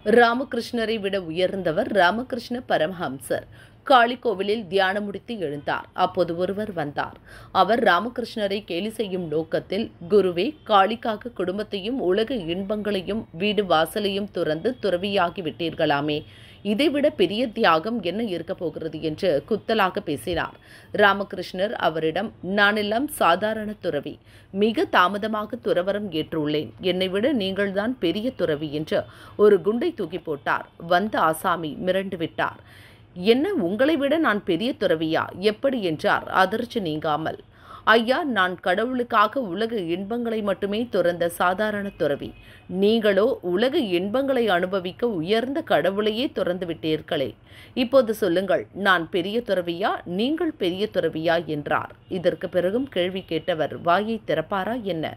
ராமகிருஷ்ணரை விட உயர்ந்தவர் ராமகிருஷ்ண பரமஹம்சர். காளி கோவிலில் தியானம் முடித்து எழுந்தார். அப்போது ஒருவர் வந்தார். அவர் ராமகிருஷ்ணரை கேலி செய்யும் நோக்கத்தில், குருவே, காளிக்காக குடும்பத்தையும் உலக இன்பங்களையும் வீடு வாசலையும் துறந்து துறவியாகி விட்டீர்களாமே, இதைவிட பெரிய தியாகம் என்ன இருக்கப் போகிறது என்று குத்தலாக பேசினார். ராமகிருஷ்ணர் அவரிடம், நானெல்லாம் சாதாரண துறவி, மிக தாமதமாக துறவரம் ஏற்றுள்ளேன், என்னை விட நீங்கள்தான் பெரிய துறவி என்று ஒரு குண்டை தூக்கி போட்டார். வந்த ஆசாமி மிரண்டு விட்டார். என்ன, உங்களை விட நான் பெரிய துறவியா, எப்படி என்றார் அதிர்ச்சி நீங்காமல். ஐயா, நான் கடவுளுக்காக உலக இன்பங்களை மட்டுமே துறந்த சாதாரண துறவி, நீங்களோ உலக இன்பங்களை அனுபவிக்க உயர்ந்த கடவுளையே துறந்து விட்டீர்களே, இப்போது சொல்லுங்கள், நான் பெரிய துறவியா, நீங்கள் பெரிய துறவியா என்றார். இதற்கு பிறகும் கேள்வி கேட்டவர் வாயை திறப்பாரா என்ன?